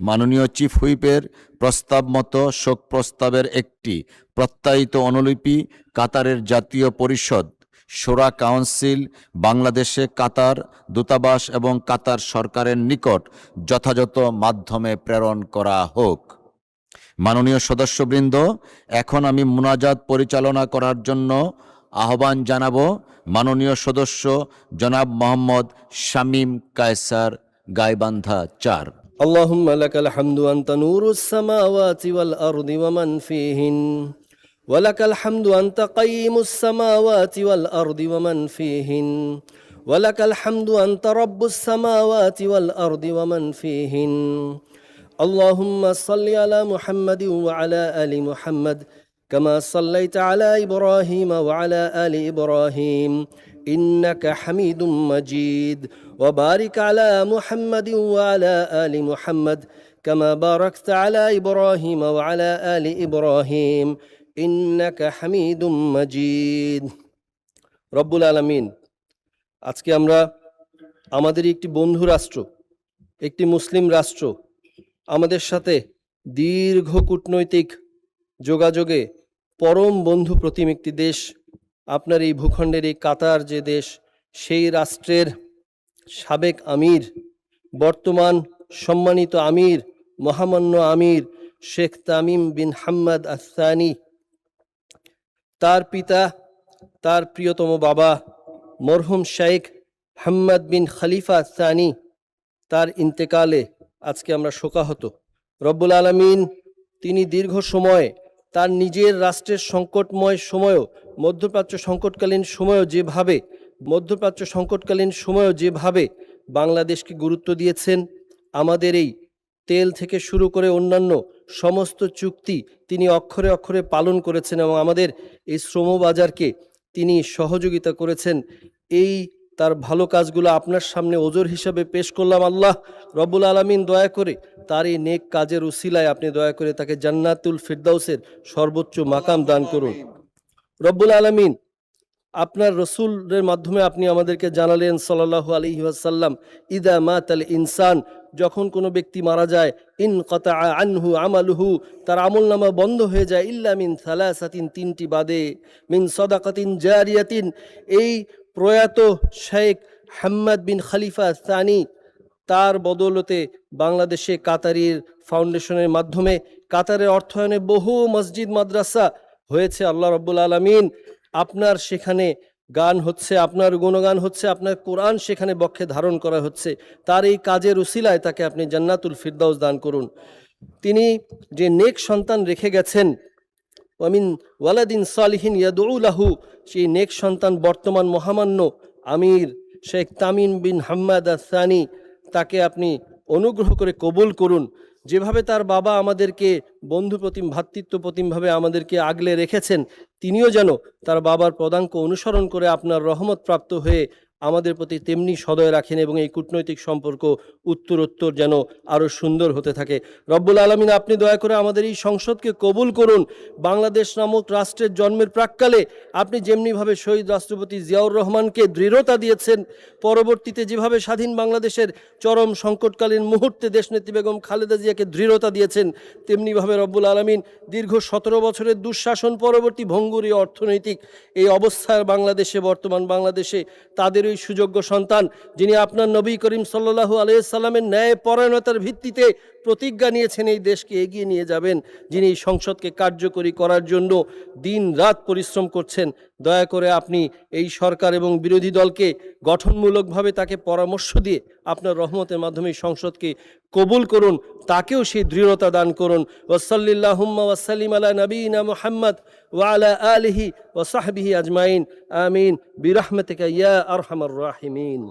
মাননীয় চিফ হুইপের প্রস্তাব মতো শোক প্রস্তাবের একটি প্রত্যায়িত অনুলিপি কাতারের জাতীয় পরিষদ, শোরা কাউন্সিল, বাংলাদেশে কাতার দূতাবাস এবং কাতার সরকারের নিকট যথাযথ মাধ্যমে প্রেরণ করা হোক। মাননীয় সদস্যবৃন্দ, এখন আমি মুনাজাত পরিচালনা করার জন্য আহ্বান জানাবো মাননীয় সদস্য জনাব মোহাম্মদ শামীম কায়সার, গাইবান্ধা ৪। اللهم لك الحمد أنت نور السماوات والأرض ومن فيهن ولك الحمد أنت قيم السماوات والأرض ومن فيهن ولك الحمد أنت رب السماوات والأرض ومن فيهن اللهم صل على محمد وعلى آل محمد كما صليت على إبراهيم وعلى آل إبراهيم إنك حميد مجيد وبارك على محمد وعلى آل محمد كما باركت على إبراهيم وعلى آل إبراهيم إنك حميد مجيد رب العالمين আজকে আমরা আমাদের একটি বন্ধু রাষ্ট্র, একটি মুসলিম রাষ্ট্র, আমাদের সাথে দীর্ঘ কূটনৈতিক যোগাযোগে পরম বন্ধু প্রতিম একটি দেশ, আপনার এই ভূখণ্ডের এই কাতার যে দেশ, সেই রাষ্ট্রের সাবেক আমির, বর্তমান সম্মানিত আমির, মহামান্য আমির শেখ তামিম বিন হাম্মাদ আস-সানি, তার পিতা, তার প্রিয়তম বাবা মরহুম শেখ হাম্মাদ বিন খলিফা আস-সানি, তার ইন্তেকালে আজকে আমরা শোকাহত। রব্বুল আলামিন তিনি দীর্ঘ সময় তার নিজের রাষ্ট্রের সংকটময় সময়ও, মধ্যপ্রাচ্য সংকটকালীন সময়ও যেভাবে বাংলাদেশকে গুরুত্ব দিয়েছেন, আমাদের এই তেল থেকে শুরু করে অন্যান্য সমস্ত চুক্তি তিনি অক্ষরে অক্ষরে পালন করেছেন এবং আমাদের এই শ্রমবাজারকে তিনি সহযোগিতা করেছেন। এই তার ভালো কাজগুলো আপনার সামনে ওজর হিসাবে পেশ করলাম। আল্লাহ রব্বুল আলামিন দয়া করে তার এই নেক কাজের উসিলায় আপনি দয়া করে তাকে জান্নাতুল ফিরদাউসের সর্বোচ্চ মাকাম দান করুন। রব্বুল আলামিন আপনার রসুলের মাধ্যমে আপনি আমাদেরকে জানালেন সাল্লাল্লাহু আলাইহি ওয়াসাল্লাম, ইদা মাতাল ইনসান, যখন কোনো ব্যক্তি মারা যায়, ইনকাতা আনহু আমালুহু, তার আমলনামা বন্ধ হয়ে যায়, ইল্লা মিন সালাসাতিন, তিনটি বাদে, মিন সাদাকাতিন জারিয়াতিন, এই প্রয়াত শেখ হাম্মাদ বিন খলিফা সানি, তার বদৌলতে বাংলাদেশে কাতারির ফাউন্ডেশনের মাধ্যমে কাতারের অর্থায়নে বহু মসজিদ মাদ্রাসা হয়েছে। আল্লাহ রব্বুল আলামিন আপনার সেখানে গান হচ্ছে, আপনার গুণগান হচ্ছে, আপনার কোরআন সেখানে বক্ষে ধারণ করা হচ্ছে। তার এই কাজের উসিলায় তাকে আপনি জান্নাতুল ফিরদাউস দান করুন। তিনি যে নেক সন্তান রেখে গেছেন, ওয়ামিন ওয়ালাদিন সালিহিন ইয়াদউ লাহু, সেই নেক সন্তান বর্তমান মহামান্য আমির শেখ তামিম বিন হাম্মাদ আস-সানি, তাকে আপনি অনুগ্রহ করে কবুল করুন। যেভাবে তার বাবা আমাদেরকে বন্ধুপ্রতিম, ভ্রাতৃত্বপ্রতিমভাবে আমাদেরকে আগলে রেখেছেন, তিনিও যেন তার বাবার পদাঙ্ক অনুসরণ করে আপনার রহমত প্রাপ্ত হয়ে আমাদের প্রতি তেমনি সদয় রাখেন এবং এই কূটনৈতিক সম্পর্ক উত্তরোত্তর যেন আরও সুন্দর হতে থাকে। রব্বুল আলামিন আপনি দয়া করে আমাদের এই সংসদকে কবুল করুন। বাংলাদেশ নামক রাষ্ট্রের জন্মের প্রাক্কালে আপনি যেমনিভাবে শহীদ রাষ্ট্রপতি জিয়াউর রহমানকে দৃঢ়তা দিয়েছেন, পরবর্তীতে যেভাবে স্বাধীন বাংলাদেশের চরম সংকটকালীন মুহূর্তে দেশনেত্রী বেগম খালেদা জিয়াকে দৃঢ়তা দিয়েছেন, তেমনিভাবে রব্বুল আলামিন দীর্ঘ 17 বছরের দুঃশাসন পরবর্তী ভঙ্গুর অর্থনৈতিক এই অবস্থার বাংলাদেশে, বর্তমান বাংলাদেশে তাদের ওই সুযোগ্য সন্তান, যিনি আপনার নবী করিম সাল্লাল্লাহু আলাইহি সাল্লামের ন্যায় পরায়ণতার ভিত্তিতে প্রতিজ্ঞা নিয়েছেন এই দেশকে এগিয়ে নিয়ে যাবেন, যিনি এই সংসদকে কার্যকরী করার জন্য দিন রাত পরিশ্রম করছেন, দয়া করে আপনি এই সরকার এবং বিরোধী দলকে গঠনমূলকভাবে তাকে পরামর্শ দিয়ে আপনার রহমতের মাধ্যমে সংসদকে কবুল করুন, তাকেও সেই দৃঢ়তা দান করুন। ওয়াসাল্লিল্লাহুম্মা ওয়াসাল্লিম আলা নবিয়িনা মুহাম্মদ ওয়া আলা আলিহি ওয়া সাহবিহি আজমাইন, আমিন বিরহমাতিকা ইয়া আরহামার রাহিমিন।